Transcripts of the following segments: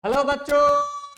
Hello बच्चों,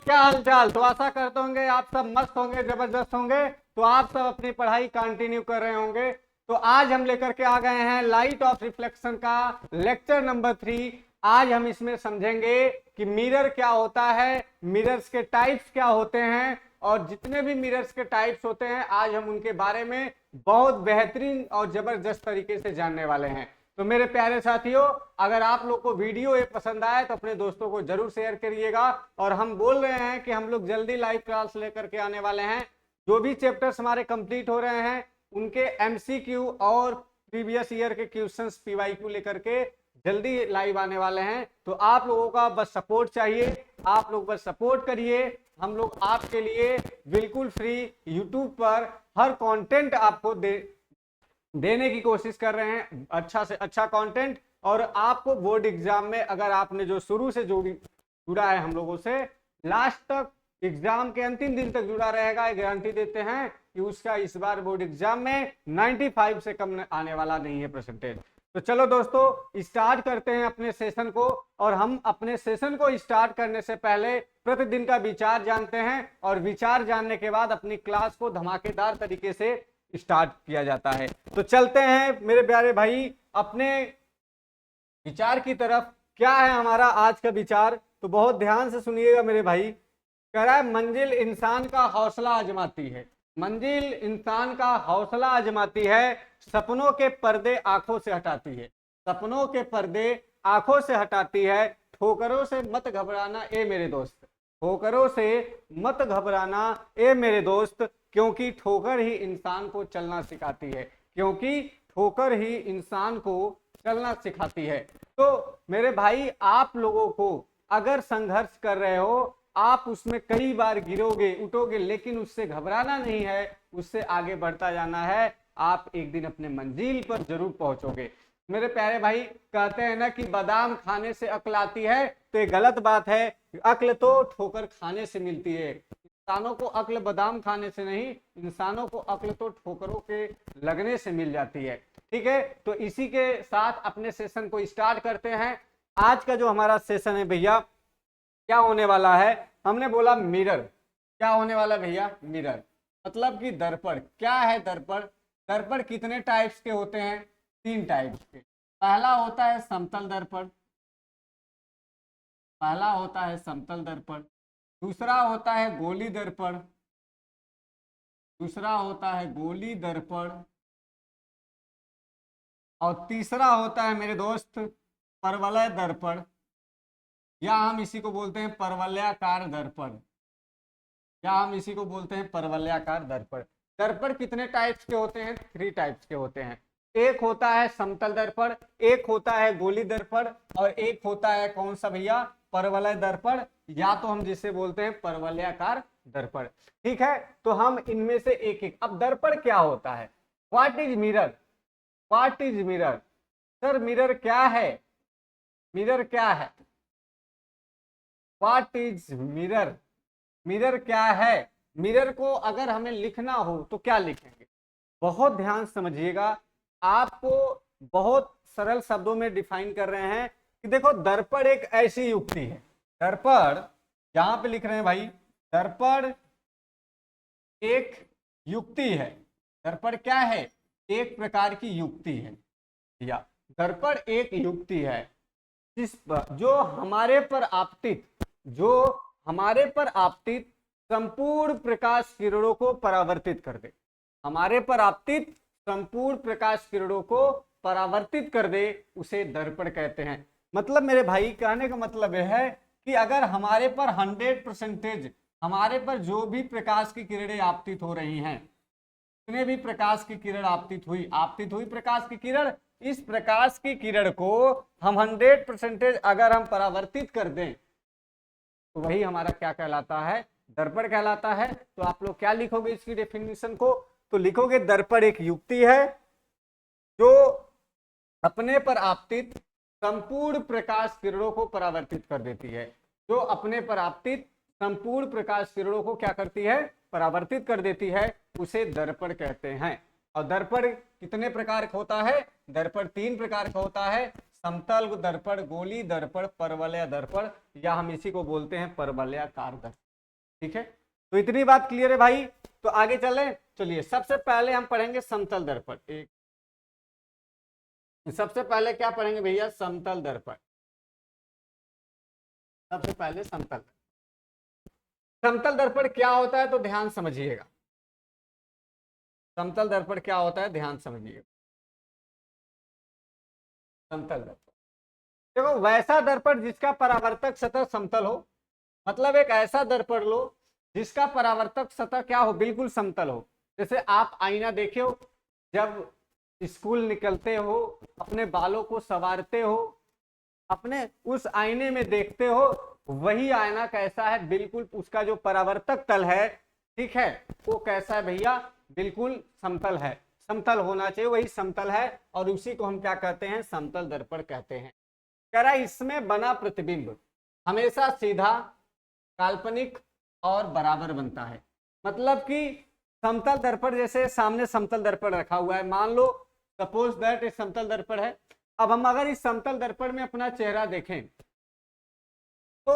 क्या हाल चाल। तो आशा करते होंगे आप सब मस्त होंगे, जबरदस्त होंगे। तो आप सब अपनी पढ़ाई कंटिन्यू कर रहे होंगे। तो आज हम लेकर के आ गए हैं लाइट ऑफ रिफ्लेक्शन का लेक्चर नंबर 3। आज हम इसमें समझेंगे कि मिरर क्या होता है, मिरर्स के टाइप्स क्या होते हैं, और जितने भी मिरर्स के टाइप्स होते हैं आज हम उनके बारे में बहुत बेहतरीन और जबरदस्त तरीके से जानने वाले हैं। तो मेरे प्यारे साथियों, अगर आप लोग को वीडियो ये पसंद आए तो अपने दोस्तों को जरूर शेयर करिएगा। और हम बोल रहे हैं कि हम लोग जल्दी लाइव क्लास लेकर के आने वाले हैं। जो भी चैप्टर्स हमारे कंप्लीट हो रहे हैं उनके एमसीक्यू और प्रीवियस ईयर के क्वेश्चंस पीवाईक्यू लेकर के जल्दी लाइव आने वाले हैं। तो आप लोगों का बस सपोर्ट चाहिए, आप लोग बस सपोर्ट करिए। हम लोग आपके लिए बिल्कुल फ्री यूट्यूब पर हर कंटेंट आपको देने की कोशिश कर रहे हैं, अच्छा से अच्छा कंटेंट। और आपको बोर्ड एग्जाम में अगर आपने जो शुरू से जुड़ा है हम लोगों से, लास्ट तक एग्जाम के अंतिम दिन तक जुड़ा रहेगा, गारंटी देते हैं कि उसका इस बार बोर्ड एग्जाम में 95 से कम आने वाला नहीं है परसेंटेज। तो चलो दोस्तों, स्टार्ट करते हैं अपने सेशन को। और हम अपने सेशन को स्टार्ट करने से पहले प्रतिदिन का विचार जानते हैं, और विचार जानने के बाद अपनी क्लास को धमाकेदार तरीके से स्टार्ट किया जाता है। तो चलते हैं मेरे प्यारे भाई अपने विचार की तरफ। क्या है हमारा आज का विचार, तो बहुत ध्यान से सुनिएगा मेरे भाई। कह रहा है मंजिल इंसान का हौसला आजमाती है, मंजिल इंसान का हौसला आजमाती है, सपनों के पर्दे आंखों से हटाती है, सपनों के पर्दे आंखों से हटाती है। ठोकरों से मत घबराना ए मेरे दोस्त, ठोकरों से मत घबराना ए मेरे दोस्त, क्योंकि ठोकर ही इंसान को चलना सिखाती है, क्योंकि ठोकर ही इंसान को चलना सिखाती है। तो मेरे भाई, आप लोगों को अगर संघर्ष कर रहे हो, आप उसमें कई बार गिरोगे उठोगे, लेकिन उससे घबराना नहीं है, उससे आगे बढ़ता जाना है। आप एक दिन अपने मंजिल पर जरूर पहुंचोगे। मेरे प्यारे भाई, कहते हैं ना कि बादाम खाने से अक्ल आती है, तो ये गलत बात है। अक्ल तो ठोकर खाने से मिलती है। इंसानों को अक्ल बादाम खाने से नहीं, इंसानों को अक्ल तो ठोकरों के लगने से मिल जाती है। ठीक है, तो इसी के साथ अपने सेशन को स्टार्ट करते हैं। आज का जो हमारा सेशन है भैया, क्या होने वाला है, हमने बोला मिरर। क्या होने वाला भैया? मिरर मतलब कि दर्पण। क्या है दर्पण? दर्पण कितने टाइप्स के होते हैं? 3 टाइप्स के। पहला होता है समतल दर्पण, पहला होता है समतल दर्पण। दूसरा होता है गोली दर्पण, दूसरा होता है गोली दर्पण। और तीसरा होता है मेरे दोस्त परवलय दर्पण, या हम इसी को बोलते हैं परवलयाकार दर्पण, या हम इसी को बोलते हैं परवलयाकार दर्पण। दर्पण कितने टाइप्स के होते हैं? 3 टाइप्स के होते हैं। एक होता है समतल दर्पण, एक होता है गोली दर्पण, और एक होता है कौन सा भैया? परवलय दर्पण, या तो हम जिसे बोलते हैं परवलयाकार दर्पण। ठीक है, तो हम इनमें से एक एक। अब दर्पण क्या होता है? What is mirror? What is mirror? Sir mirror क्या है? मिरर क्या है? What is mirror? मिरर क्या है? मिरर को अगर हमें लिखना हो तो क्या लिखेंगे? बहुत ध्यान समझिएगा। आपको बहुत सरल शब्दों में डिफाइन कर रहे हैं कि देखो, दर्पण एक ऐसी युक्ति है। दर्पण यहां पे लिख रहे हैं भाई, दर्पण एक युक्ति है। दर्पण क्या है? एक प्रकार की युक्ति है, या दर्पण एक युक्ति है जो हमारे पर आपतित, जो हमारे पर आपतित संपूर्ण प्रकाश किरणों को परावर्तित कर दे, हमारे पर आपतित संपूर्ण प्रकाश किरणों को परावर्तित कर दे, उसे दर्पण कहते हैं। मतलब मेरे भाई, कहने का मतलब यह है कि अगर हमारे पर 100% हमारे पर जो भी प्रकाश की किरणें आपतित हो रही हैं, जितने भी प्रकाश की किरण आपतित हुई प्रकाश की किरण, इस प्रकाश की किरण को हम 100% अगर हम परावर्तित कर दें तो वही हमारा क्या कहलाता है? दर्पण कहलाता है। तो आप लोग क्या लिखोगे इसकी डेफिनेशन को? तो लिखोगे दर्पण एक युक्ति है जो अपने पर आपतित संपूर्ण प्रकाश किरणों को परावर्तित कर देती है, जो अपने पर आपतित संपूर्ण प्रकाश किरणों को क्या करती है? परावर्तित कर देती है, उसे दर्पण कहते हैं। और दर्पण कितने प्रकार का होता है? दर्पण 3 प्रकार का होता है। समतल दर्पण, गोली दर्पण, परवलय दर्पण, या हम इसी को बोलते हैं परवलयाकार दर्पण। ठीक है, तो इतनी बात क्लियर है भाई। तो आगे चलें, चलिए सबसे पहले हम पढ़ेंगे समतल दर्पण। एक सबसे पहले क्या पढ़ेंगे भैया? समतल दर्पण। सबसे पहले समतल दर्पण क्या होता है तो ध्यान समझिएगा। समतल दर्पण क्या होता है ध्यान समझिएगा। समतल दर्पण देखो, वैसा दर्पण जिसका परावर्तक सतह समतल हो, मतलब एक ऐसा दर्पण लो जिसका परावर्तक सतह क्या हो? बिल्कुल समतल हो। जैसे आप आईना देखे हो, जब स्कूल निकलते हो, अपने बालों को संवारते हो, अपने उस आईने में देखते हो, वही आईना कैसा है? बिल्कुल उसका जो परावर्तक तल है, ठीक है, वो कैसा है भैया? बिल्कुल समतल है। समतल होना चाहिए, वही समतल है, और उसी को हम क्या कहते हैं? समतल दर्पण कहते हैं। कह रहा है इसमें बना प्रतिबिंब हमेशा सीधा, काल्पनिक और बराबर बनता है। मतलब कि समतल दर्पण, जैसे सामने समतल दर्पण रखा हुआ है, मान लो सपोज दैट एक समतल दर्पण है। अब हम अगर इस समतल दर्पण में अपना चेहरा देखें, तो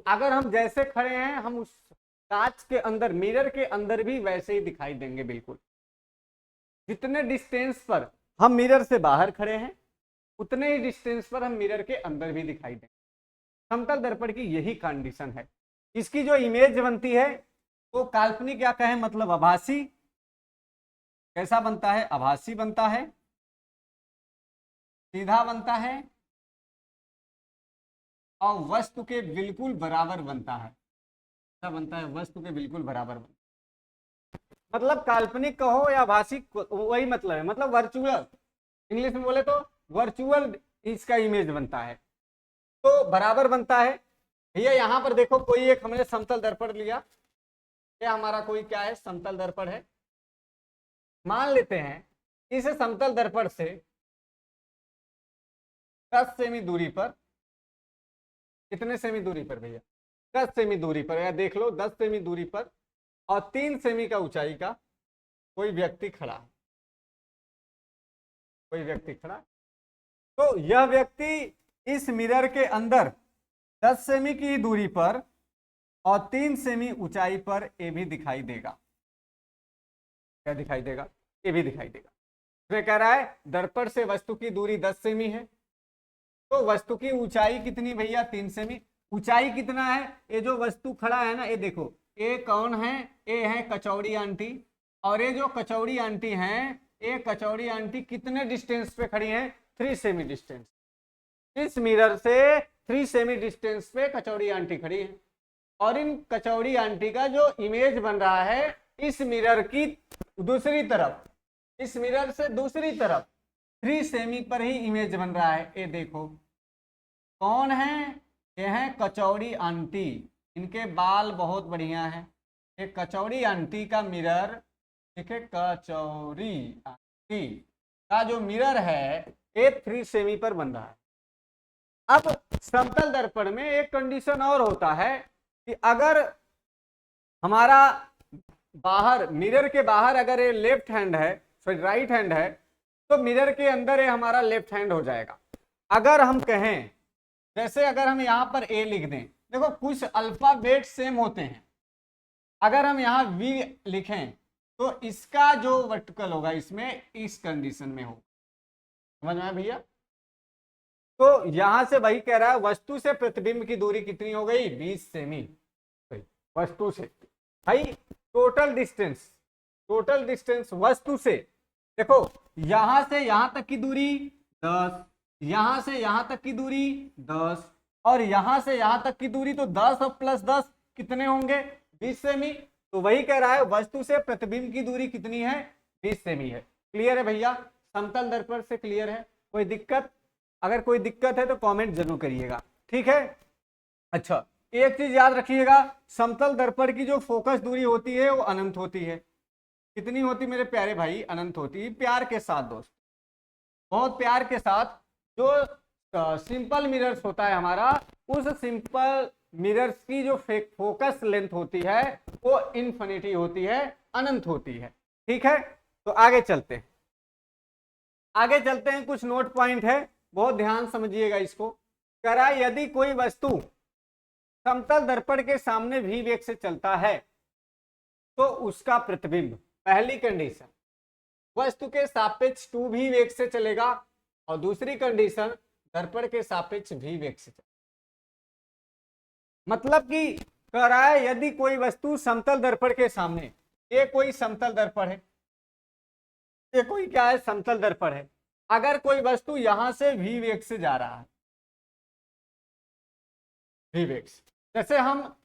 अगर हम जैसे खड़े हैं, हम उस कांच के अंदर, मिरर के अंदर भी वैसे ही दिखाई देंगे। बिल्कुल जितने डिस्टेंस पर हम मिरर से बाहर खड़े हैं, उतने ही डिस्टेंस पर हम मिरर के अंदर भी दिखाई देंगे। समतल दर्पण की यही कंडीशन है। इसकी जो इमेज बनती है वो काल्पनिक या कहें मतलब आभासी। कैसा बनता है? आभासी बनता है, सीधा बनता है, और वस्तु के बिल्कुल बराबर बनता है। क्या बनता है? वस्तु के बिल्कुल बराबर बनता है। मतलब काल्पनिक कहो या आभासी, वही मतलब है, मतलब वर्चुअल, इंग्लिश में बोले तो वर्चुअल इसका इमेज बनता है, तो बराबर बनता है। भैया यहाँ पर देखो, कोई एक हमने समतल दर्पण लिया, क्या हमारा कोई क्या है? समतल दर्पण है। मान लेते हैं इस समतल दर्पण से 10 सेमी दूरी पर, कितने सेमी दूरी पर भैया? 10 सेमी दूरी पर, या देख लो 10 सेमी दूरी पर, और 3 सेमी का ऊंचाई का कोई व्यक्ति खड़ा है। कोई व्यक्ति खड़ा, तो यह व्यक्ति इस मिरर के अंदर 10 सेमी की दूरी पर और 3 सेमी ऊंचाई पर ए भी दिखाई देगा। क्या दिखाई देगा? ए भी दिखाई देगा। इसमें कह रहा है दर्पण से वस्तु की दूरी 10 सेमी है, तो वस्तु की ऊंचाई कितनी भैया? 3 सेमी। ऊंचाई कितना है? ये जो वस्तु खड़ा है ना, ये देखो, ये कौन है? ये है कचौड़ी आंटी, और ये जो कचौड़ी आंटी हैं, ये कचौड़ी आंटी कितने डिस्टेंस पे खड़ी हैं? 3 सेमी डिस्टेंस। इस मिरर से 3 सेमी डिस्टेंस पे कचौड़ी आंटी खड़ी है, और इन कचौड़ी आंटी का जो इमेज बन रहा है इस मिरर की दूसरी तरफ, इस मिरर से दूसरी तरफ 3 सेमी पर ही इमेज बन रहा है। ये देखो कौन है? ये है कचौड़ी आंटी। इनके बाल बहुत बढ़िया हैं। ये कचौड़ी आंटी का मिरर, ठीक है, कचौड़ी आंटी का जो मिरर है ये 3 सेमी पर बन रहा है। अब समतल दर्पण में एक कंडीशन और होता है कि अगर हमारा बाहर, मिरर के बाहर अगर ये लेफ्ट हैंड है, सॉरी राइट हैंड है, तो मिरर के अंदर ये हमारा लेफ्ट हैंड हो जाएगा। अगर हम कहें, जैसे अगर हम यहां पर ए लिख दें, देखो कुछ अल्फाबेट सेम होते हैं, अगर हम यहां वी लिखें तो इसका जो वर्टिकल होगा इसमें इस कंडीशन में हो। समझ में आया भैया? तो यहां से वही कह रहा है वस्तु से प्रतिबिंब की दूरी कितनी हो गई? 20 सेमी। वस्तु से भाई टोटल डिस्टेंस वस्तु से, देखो यहां से यहां तक की दूरी 10, यहां से यहां तक की दूरी 10, और यहां से यहां तक की दूरी, तो 10 और प्लस 10 कितने होंगे? 20 सेमी। तो वही कह रहा है वस्तु से प्रतिबिंब की दूरी कितनी है? 20 सेमी है। क्लियर है भैया? समतल दर्पण से क्लियर है? कोई दिक्कत? अगर कोई दिक्कत है तो कमेंट जरूर करिएगा, ठीक है। अच्छा, एक चीज याद रखिएगा, समतल दर्पण की जो फोकस दूरी होती है वो अनंत होती है। कितनी होती मेरे प्यारे भाई? अनंत होती है। प्यार के साथ दोस्त, बहुत प्यार के साथ, जो सिंपल मिरर्स होता है हमारा, उस सिंपल मिरर्स की जो फोकस लेंथ होती है वो इन्फिनिटी होती है, अनंत होती है। ठीक है, तो आगे चलते हैं, कुछ नोट पॉइंट है बहुत ध्यान समझिएगा इसको। कह रहा है यदि कोई वस्तु समतल दर्पण के सामने v वेग से चलता है तो उसका प्रतिबिंब, पहली कंडीशन वस्तु के सापेक्ष 2v वेग से चलेगा, और दूसरी कंडीशन दर्पण के सापेक्ष v वेग से चलेगा। मतलब कि कह रहा है यदि कोई वस्तु समतल दर्पण के सामने, ये कोई समतल दर्पण है, ये कोई क्या है, समतल दर्पण है, अगर कोई वस्तु यहां से v वेग से जा रहा है, v वेग से, जैसे हम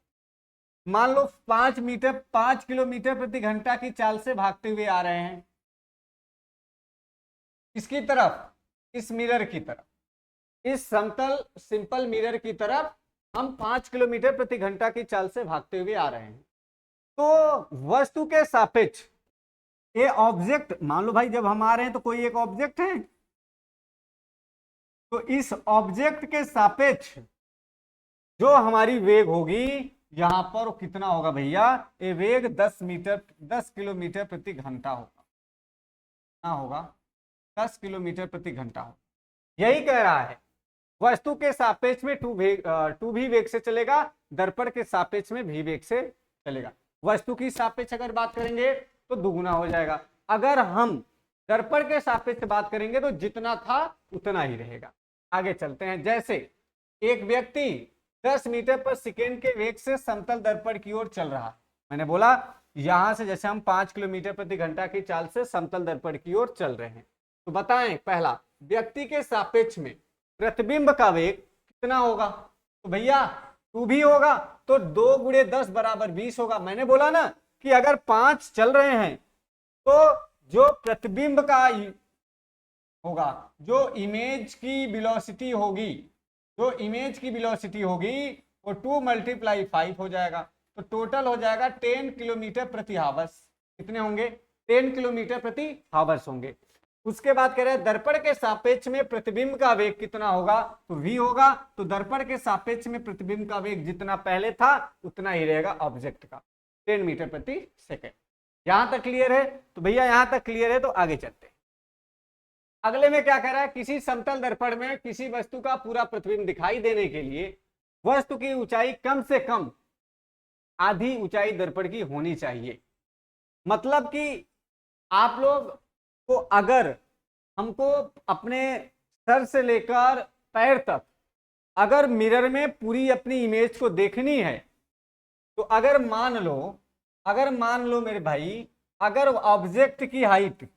मान लो 5 किलोमीटर प्रति घंटा की चाल से भागते हुए आ रहे हैं, इसकी तरफ, इस मिरर की तरफ, इस समतल सिंपल मिरर की तरफ हम 5 किलोमीटर प्रति घंटा की चाल से भागते हुए आ रहे हैं, तो वस्तु के सापेक्ष ये ऑब्जेक्ट, मान लो भाई जब हम आ रहे हैं तो कोई एक ऑब्जेक्ट है, तो इस ऑब्जेक्ट के सापेक्ष जो हमारी वेग होगी यहां पर, वो कितना होगा भैया, ये वेग 10 किलोमीटर प्रति घंटा होगा, कितना होगा, 10 किलोमीटर प्रति घंटा होगा। यही कह रहा है वस्तु के सापेक्ष में 2v वेग से चलेगा, दर्पण के सापेक्ष में v वेग से चलेगा। वस्तु की सापेक्ष अगर बात करेंगे तो दुगुना हो जाएगा, अगर हम दर्पण के सापेक्ष बात करेंगे तो जितना था उतना ही रहेगा। आगे चलते हैं। जैसे एक व्यक्ति 10 मीटर पर सेकेंड के वेग से समतल दर्पण की ओर चल रहा है, मैंने बोला यहां से जैसे हम 5 किलोमीटर प्रति घंटा की चाल से समतल दर्पण की ओर चल रहे हैं, तो बताएं पहला व्यक्ति के सापेक्ष में प्रतिबिंब का वेग कितना होगा, तो भैया 2v होगा, तो 2 गुणे 10 बराबर 20 होगा। मैंने बोला ना कि अगर 5 चल रहे हैं तो जो प्रतिबिंब का होगा, जो इमेज की वेलोसिटी होगी, जो इमेज की वेलोसिटी होगी वो 2 × 5 हो जाएगा, तो टोटल हो जाएगा 10 किलोमीटर प्रति हावर्स। कितने होंगे, 10 किलोमीटर प्रति हावर्स होंगे। उसके बाद कह रहे हैं दर्पण के सापेक्ष में प्रतिबिंब का वेग कितना होगा, तो v होगा, तो दर्पण के सापेक्ष में प्रतिबिंब का वेग जितना पहले था उतना ही रहेगा ऑब्जेक्ट का, 10 मीटर प्रति सेकेंड। यहां तक क्लियर है, तो भैया यहां तक क्लियर है, तो आगे चलते हैं। अगले में क्या कह रहा है, किसी समतल दर्पण में किसी वस्तु का पूरा प्रतिबिंब दिखाई देने के लिए वस्तु की ऊंचाई कम से कम आधी ऊंचाई दर्पण की होनी चाहिए। मतलब कि आप लोग को अगर हमको अपने सर से लेकर पैर तक अगर मिरर में पूरी अपनी इमेज को देखनी है, तो अगर मान लो मेरे भाई, अगर ऑब्जेक्ट की हाइट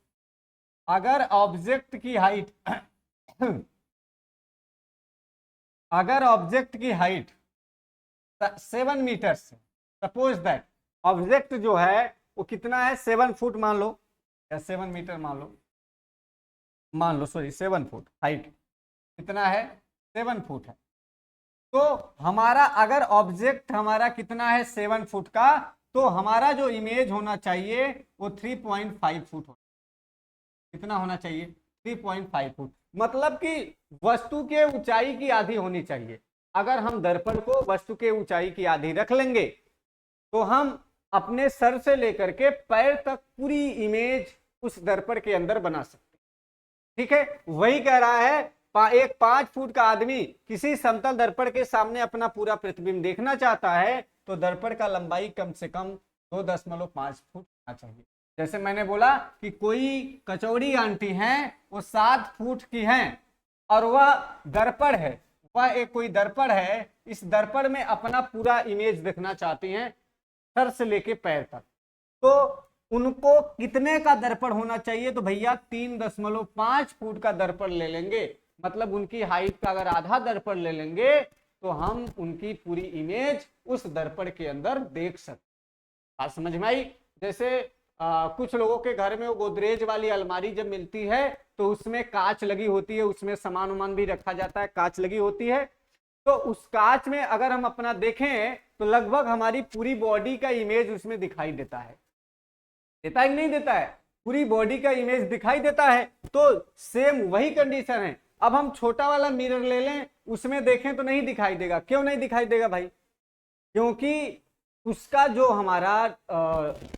7 मीटर से, सपोज दैट ऑब्जेक्ट जो है वो कितना है, 7 फुट मान लो, या 7 मीटर मान लो सॉरी 7 फुट हाइट कितना है, 7 फुट है, तो हमारा अगर ऑब्जेक्ट हमारा कितना है 7 फुट का, तो हमारा जो इमेज होना चाहिए वो 3.5 फुट हो, कितना होना चाहिए, 3.5 फुट। मतलब कि वस्तु के ऊंचाई की आधी होनी चाहिए। अगर हम दर्पण को वस्तु के ऊंचाई की आधी रख लेंगे तो हम अपने सर से लेकर के पैर तक पूरी इमेज उस दर्पण के अंदर बना सकते, ठीक है। वही कह रहा है एक 5 फुट का आदमी किसी समतल दर्पण के सामने अपना पूरा प्रतिबिंब देखना चाहता है, तो दर्पण का लंबाई कम से कम 2.5 फुट होना चाहिए। जैसे मैंने बोला कि कोई कचौड़ी आंटी हैं, वो 7 फुट की हैं और वह दर्पण है, वह एक कोई दर्पण है, इस दर्पण में अपना पूरा इमेज देखना चाहती हैं सर से लेके पैर तक, तो उनको कितने का दर्पण होना चाहिए, तो भैया 3.5 फुट का दर्पण ले लेंगे। मतलब उनकी हाइट का अगर आधा दर्पण ले लेंगे तो हम उनकी पूरी इमेज उस दर्पण के अंदर देख सकते। बात समझ में आई। जैसे कुछ लोगों के घर में वो गोदरेज वाली अलमारी जब मिलती है तो उसमें कांच लगी होती है, उसमें सामान उमान भी रखा जाता है, कांच लगी होती है, तो उस कांच में अगर हम अपना देखें तो लगभग हमारी पूरी बॉडी का इमेज उसमें दिखाई देता है, देता है कि नहीं देता है, पूरी बॉडी का इमेज दिखाई देता है। तो सेम वही कंडीशन है। अब हम छोटा वाला मिरर ले लें, उसमें देखें तो नहीं दिखाई देगा। क्यों नहीं दिखाई देगा भाई, क्योंकि उसका जो हमारा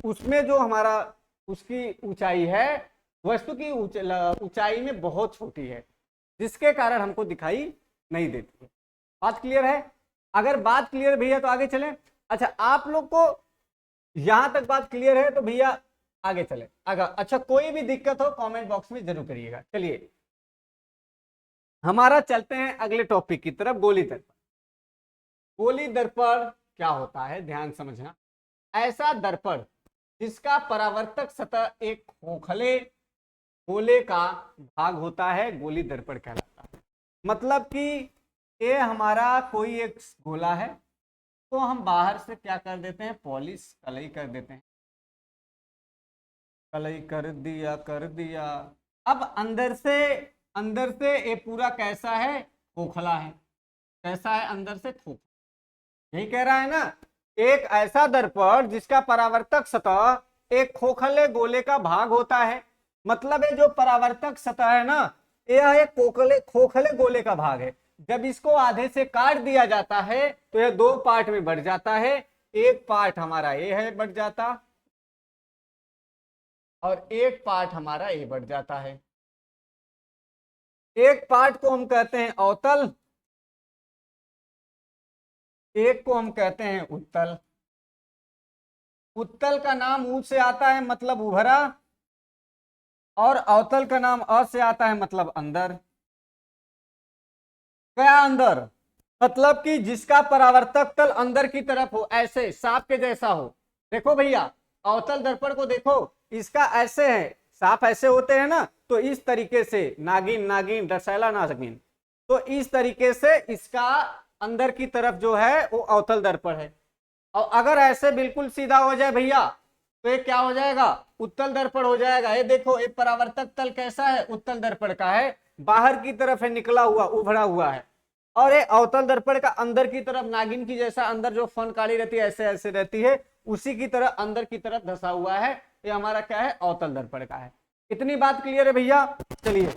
उसमें जो हमारा उसकी ऊंचाई है वस्तु की ऊंचाई में बहुत छोटी है। जिसके कारण हमको दिखाई नहीं देती है। बात क्लियर है? अगर बात क्लियर भैया तो आगे चलें। अच्छा, आप लोग को यहां तक बात क्लियर है तो भैया आगे चले। अगर अच्छा कोई भी दिक्कत हो कमेंट बॉक्स में जरूर करिएगा। चलिए हमारा चलते हैं अगले टॉपिक की तरफ, गोली दर्पण। गोली दर्पण क्या होता है ध्यान समझना। ऐसा दर्पण जिसका परावर्तक सतह एक खोखले गोले का भाग होता है, गोली दर्पण कहलाता है। मतलब कि ये हमारा कोई एक गोला है, तो हम बाहर से क्या कर देते हैं, पॉलिश कलई कर देते हैं, कलई कर दिया। अब अंदर से ये पूरा कैसा है, खोखला है। कैसा है, अंदर से खोखला। यही कह रहा है ना, एक ऐसा दर्पण जिसका परावर्तक सतह एक खोखले गोले का भाग होता है। मतलब ये जो परावर्तक सतह है ना, यह एक खोखले गोले का भाग है। जब इसको आधे से काट दिया जाता है तो यह दो पार्ट में बढ़ जाता है। एक पार्ट हमारा ये है बढ़ जाता, और एक पार्ट हमारा ये बढ़ जाता है। एक पार्ट को हम कहते हैं अवतल, एक को हम कहते हैं उत्तल। उत्तल का नाम ऊ से आता है मतलब उभरा, और अवतल का नाम अ से आता है मतलब अंदर। क्या अंदर, मतलब कि जिसका परावर्तक तल अंदर की तरफ हो, ऐसे सांप के जैसा हो। देखो भैया अवतल दर्पण को देखो, इसका ऐसे है, सांप ऐसे होते हैं ना, तो इस तरीके से नागिन दशैला नागिन, तो इस तरीके से इसका अंदर की तरफ जो है वो अवतल दर्पण है। और अगर ऐसे बिल्कुल सीधा हो जाए भैया तो ये क्या हो जाएगा, उत्तल दर्पण हो जाएगा। ये देखो ये परावर्तक तल कैसा है, उत्तल दर्पण का है, बाहर की तरफ है, निकला हुआ उभरा हुआ है। और ये अवतल दर्पण का अंदर की तरफ नागिन की जैसा अंदर जो फन काली रहती है ऐसे ऐसे रहती है, उसी की तरह अंदर की तरफ धसा हुआ है। ये हमारा क्या है, अवतल दर्पण का है। इतनी बात क्लियर है भैया। चलिए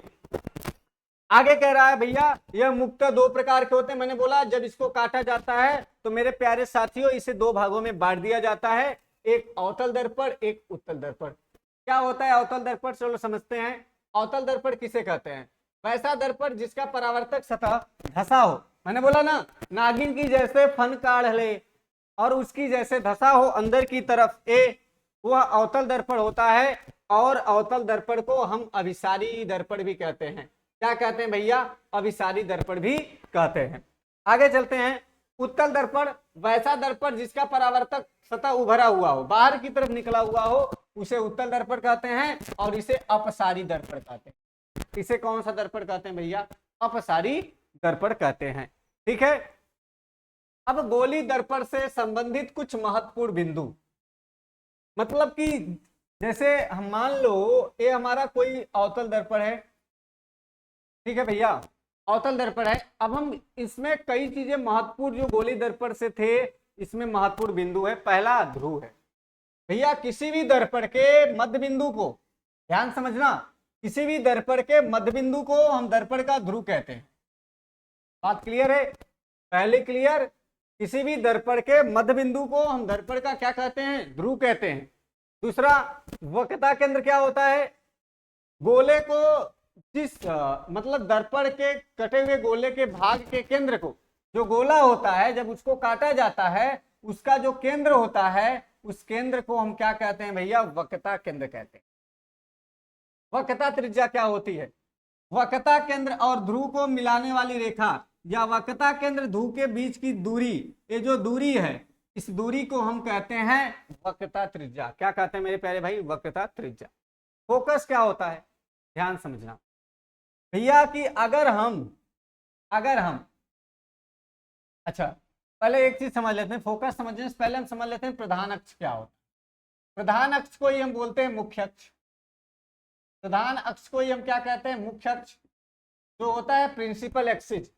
आगे कह रहा है भैया यह मुक्तः दो प्रकार के होते हैं। मैंने बोला जब इसको काटा जाता है तो मेरे प्यारे साथियों इसे दो भागों में बांट दिया जाता है, एक अवतल दर्पण एक उत्तल दर्पण। क्या होता है अवतल दर्पण, चलो समझते हैं। अवतल दर्पण किसे कहते हैं, वैसा दर्पण जिसका परावर्तक सतह धसा हो। मैंने बोला ना, नागिन की जैसे फन काढ़ ले और उसकी जैसे धसा हो अंदर की तरफ, ए वह अवतल दर्पण होता है। और अवतल दर्पण को हम अभिसारी दर्पण भी कहते हैं। क्या कहते हैं भैया, अभिसारी दर्पण भी कहते हैं। आगे चलते हैं। उत्तल दर्पण वैसा दर्पण जिसका परावर्तक सतह उभरा हुआ हो, बाहर की तरफ निकला हुआ हो, उसे उत्तल दर्पण कहते हैं। और इसे अपसारी दर्पण कहते हैं। इसे कौन सा दर्पण कहते हैं भैया, अपसारी दर्पण कहते हैं। ठीक है। अब गोली दर्पण से संबंधित कुछ महत्वपूर्ण बिंदु, मतलब कि जैसे हम मान लो ये हमारा कोई अवतल दर्पण है, ठीक है भैया, अवतल दर्पण है। अब हम इसमें कई चीजें महत्वपूर्ण जो गोली दर्पण से थे, इसमें महत्वपूर्ण बिंदु है। पहला ध्रुव है भैया, किसी भी दर्पण के मध्य बिंदु को, ध्यान समझना, किसी भी दर्पण के मध्य बिंदु को हम दर्पण का ध्रुव कहते हैं। बात क्लियर है, पहले क्लियर। किसी भी दर्पण के मध्य बिंदु को हम दर्पण का क्या कहते हैं, ध्रुव कहते हैं। दूसरा वक्रता केंद्र क्या होता है, गोले को जिस मतलब दर्पण के कटे हुए गोले के भाग के केंद्र को, जो गोला होता है जब उसको काटा जाता है उसका जो केंद्र होता है, उस केंद्र को हम क्या कहते हैं भैया, वक्रता केंद्र कहते हैं। वक्रता त्रिज्या क्या होती है, वक्रता केंद्र और ध्रुव को मिलाने वाली रेखा या वक्रता केंद्र ध्रुव के बीच की दूरी, ये जो दूरी है इस दूरी को हम कहते हैं वक्रता त्रिज्या। क्या कहते हैं मेरे प्यारे भाई, वक्रता त्रिज्या। फोकस क्या होता है, ध्यान समझना भैया कि अगर हम अच्छा पहले एक चीज समझ लेते हैं, फोकस समझने से पहले हम समझ लेते हैं प्रधान अक्ष क्या होता है। प्रधान अक्ष को ही हम बोलते हैं मुख्य अक्ष। प्रधान अक्ष को ही हम क्या कहते हैं, मुख्य अक्ष। जो होता है प्रिंसिपल एक्सिस,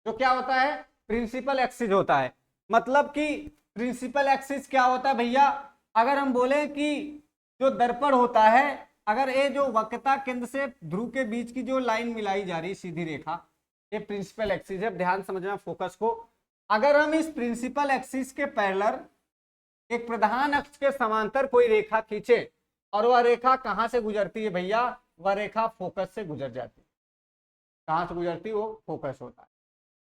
जो क्या होता है, प्रिंसिपल एक्सिस होता है। मतलब कि प्रिंसिपल एक्सिस क्या होता है भैया, अगर हम बोले कि जो दर्पण होता है, अगर ये जो वक्रता केंद्र से ध्रुव के बीच की जो लाइन मिलाई जा रही सीधी रेखा, ये प्रिंसिपल एक्सिस है। ध्यान समझना फोकस को। अगर हम इस प्रिंसिपल एक्सिस के पैरेलल एक प्रधान अक्ष के समांतर कोई रेखा खींचे और वह रेखा कहां से गुजरती है भैया, वह रेखा फोकस से गुजर जाती है। कहाँ से गुजरती, वो फोकस होता है।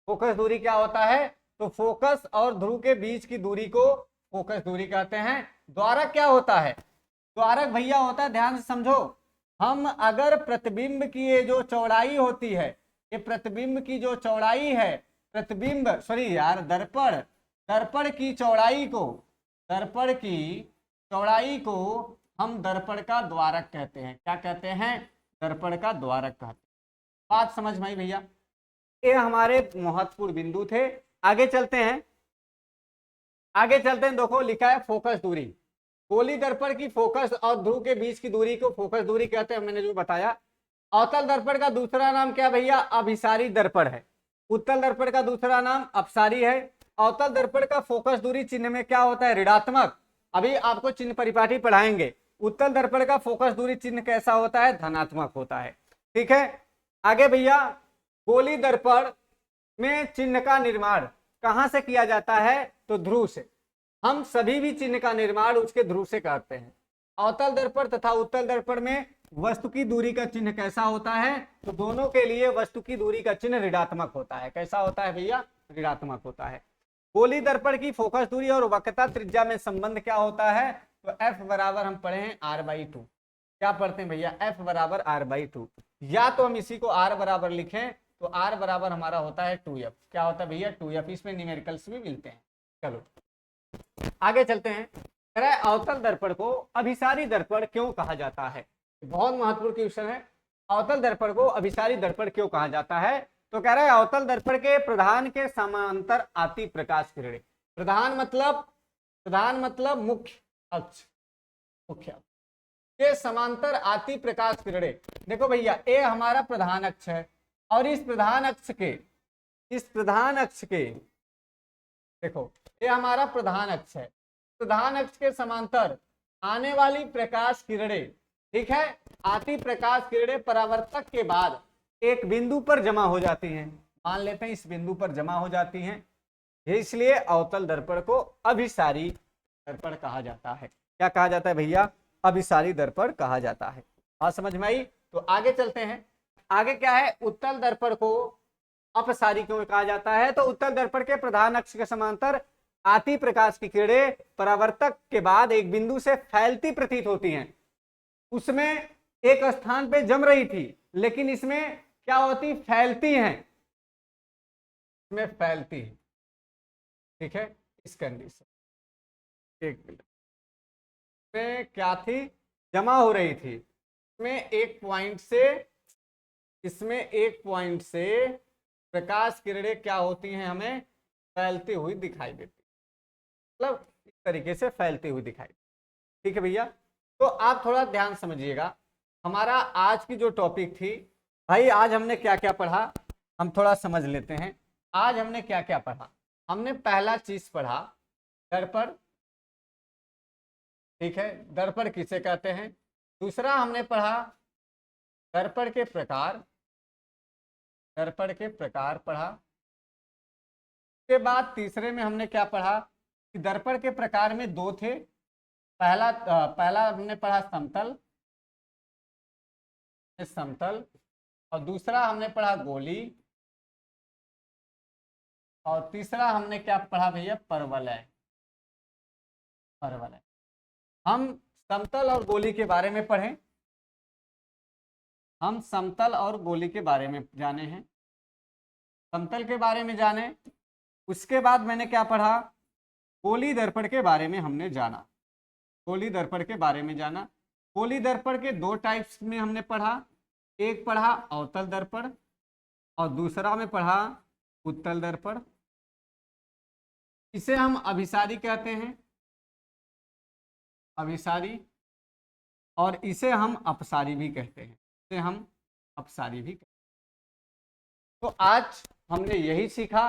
फोकस दूरी क्या होता है, तो फोकस और ध्रुव के बीच की दूरी को फोकस दूरी कहते हैं। द्वारक क्या होता है, द्वारक भैया होता है, ध्यान से समझो, हम अगर प्रतिबिंब की ये जो चौड़ाई होती है, ये प्रतिबिंब की जो चौड़ाई है, प्रतिबिंब सॉरी यार दर्पण, दर्पण की चौड़ाई को, दर्पण की चौड़ाई को हम दर्पण का द्वारक कहते हैं। क्या कहते हैं, दर्पण का द्वारक कहते हैं। बात समझ में आई भैया, ये हमारे महत्वपूर्ण बिंदु थे। आगे चलते हैं, आगे चलते हैं। देखो लिखा है फोकस दूरी, गोली दर्पण की फोकस और ध्रुव के बीच की दूरी को फोकस दूरी कहते हैं, मैंने जो बताया। अवतल दर्पण का दूसरा नाम क्या भैया, अभिसारी दर्पण है। उत्तल दर्पण का दूसरा नाम अपसारी है। अवतल दर्पण का फोकस दूरी चिन्ह में क्या होता है, ऋणात्मक। अभी आपको चिन्ह परिपाटी पढ़ाएंगे। उत्तल दर्पण का फोकस दूरी चिन्ह कैसा होता है, धनात्मक होता है। ठीक है, आगे भैया, गोली दर्पण में चिन्ह का निर्माण कहां से किया जाता है, तो ध्रुव से। हम सभी भी चिन्ह का निर्माण उसके ध्रुव से करते हैं। अवतल दर्पण तथा उत्तल दर्पण में वस्तु की दूरी का चिन्ह कैसा होता है, तो दोनों के लिए वस्तु की दूरी का चिन्ह ऋणात्मक होता है। कैसा होता है भैया, ऋणात्मक होता है। गोली दर्पण की फोकस दूरी और वक्रता त्रिज्या में संबंध क्या होता है, तो F बराबर हम पढ़े हैं R/2। क्या पढ़ते हैं भैया, F बराबर R/2। या तो हम इसी को R बराबर लिखें, तो R बराबर हमारा होता है 2F। क्या होता है भैया, 2F। इसमें न्यूमेरिकल्स भी मिलते हैं। चलो आगे चलते हैं। अवतल दर्पण को अभिसारी दर्पण क्यों कहा जाता है, बहुत महत्वपूर्ण क्वेश्चन है। अवतल दर्पण को अभिसारी दर्पण क्यों कहा जाता है, तो कह रहा है अवतल दर्पण के प्रधान के समांतर आती प्रकाश किरणें। प्रधान मतलब मुख्य अक्ष, मुख्य के समांतर आती प्रकाश किरणें। देखो भैया, ये हमारा प्रधान अक्ष है और इस प्रधान अक्ष के देखो, ये हमारा प्रधान अक्ष है। प्रधान अक्ष के समांतर आने वाली प्रकाश किरणें, ठीक है, आती प्रकाश किरणें परावर्तक के बाद एक बिंदु पर जमा हो जाती हैं। मान लेते हैं इस बिंदु पर जमा हो जाती हैं, इसलिए अवतल दर्पण को अभिसारी दर्पण कहा जाता है। क्या कहा जाता है भैया, अभिसारी दर्पण कहा जाता है। बात समझ में आई, तो आगे चलते हैं। आगे क्या है, उत्तल दर्पण को अपसारी क्यों कहा जाता है, तो उत्तल दर्पण के प्रधान अक्ष के समांतर आती प्रकाश की किरणें परावर्तक के बाद एक बिंदु से फैलती प्रतीत होती हैं। उसमें एक स्थान पे जम रही थी, लेकिन इसमें क्या होती, फैलती हैं, इसमें फैलती है। ठीक है, इस कंडीशन, एक मिनट में क्या थी, जमा हो रही थी। इसमें एक पॉइंट से प्रकाश किरणें क्या होती हैं, हमें फैलती हुई दिखाई देती, मतलब इस तरीके से फैलती हुई दिखाई। ठीक है भैया, तो आप थोड़ा ध्यान समझिएगा। हमारा आज की जो टॉपिक थी भाई, आज हमने क्या क्या पढ़ा, हम थोड़ा समझ लेते हैं। आज हमने क्या क्या पढ़ा, हमने पहला चीज पढ़ा दर्पण। ठीक है, दर्पण किसे कहते हैं। दूसरा हमने पढ़ा दर्पण के प्रकार, दर्पण के प्रकार पढ़ा। उसके बाद तीसरे में हमने क्या पढ़ा कि दर्पण के प्रकार में दो थे। पहला हमने पढ़ा समतल, और दूसरा हमने पढ़ा गोली, और तीसरा हमने क्या पढ़ा भैया, परवलय। हम समतल और गोली के बारे में पढ़े, हम समतल और गोली के बारे में जाने हैं, समतल के बारे में जाने। उसके बाद मैंने क्या पढ़ा, गोली दर्पण के बारे में हमने जाना, गोली दर्पण के बारे में जाना। गोली दर्पण के दो टाइप्स में हमने पढ़ा, एक पढ़ा अवतल दर्पण और दूसरा में पढ़ा उत्तल दर्पण। इसे हम अभिसारी कहते हैं, अभिसारी, और इसे हम अपसारी भी कहते हैं, इसे हम अपसारी भी कहते हैं। तो आज हमने यही सीखा।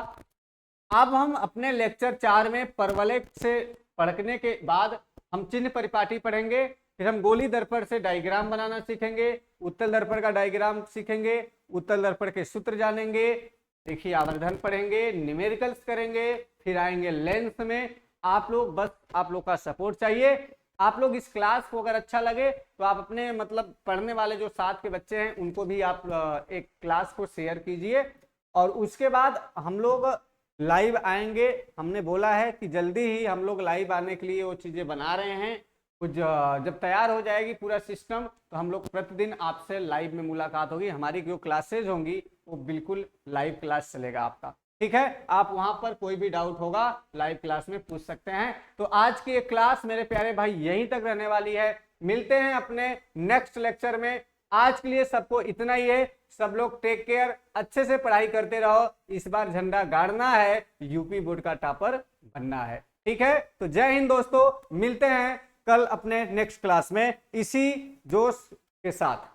अब हम अपने लेक्चर 4 में परवलय से पढ़ने के बाद हम चिन्ह परिपाटी पढ़ेंगे, फिर हम गोली दर्पण से डायग्राम बनाना सीखेंगे, उत्तल दर्पण का डायग्राम सीखेंगे, उत्तल दर्पण के सूत्र जानेंगे, देखिए आवर्धन पढ़ेंगे, न्यूमेरिकल्स करेंगे, फिर आएंगे लेंस में। आप लोग बस, आप लोग का सपोर्ट चाहिए। आप लोग इस क्लास को अगर अच्छा लगे तो आप अपने मतलब पढ़ने वाले जो साथ के बच्चे हैं उनको भी आप एक क्लास को शेयर कीजिए। और उसके बाद हम लोग लाइव आएंगे, हमने बोला है कि जल्दी ही हम लोग लाइव आने के लिए वो चीज़ें बना रहे हैं। कुछ जब तैयार हो जाएगी पूरा सिस्टम तो हम लोग प्रतिदिन आपसे लाइव में मुलाकात होगी। हमारी जो क्लासेज होंगी वो बिल्कुल लाइव क्लास चलेगा आपका, ठीक है। आप वहां पर कोई भी डाउट होगा लाइव क्लास में पूछ सकते हैं। तो आज की ये क्लास मेरे प्यारे भाई यहीं तक रहने वाली है। मिलते हैं अपने नेक्स्ट लेक्चर में। आज के लिए सबको इतना ही है। सब लोग टेक केयर, अच्छे से पढ़ाई करते रहो। इस बार झंडा गाड़ना है, यूपी बोर्ड का टॉपर बनना है, ठीक है। तो जय हिंद दोस्तों, मिलते हैं कल अपने नेक्स्ट क्लास में इसी जोश के साथ।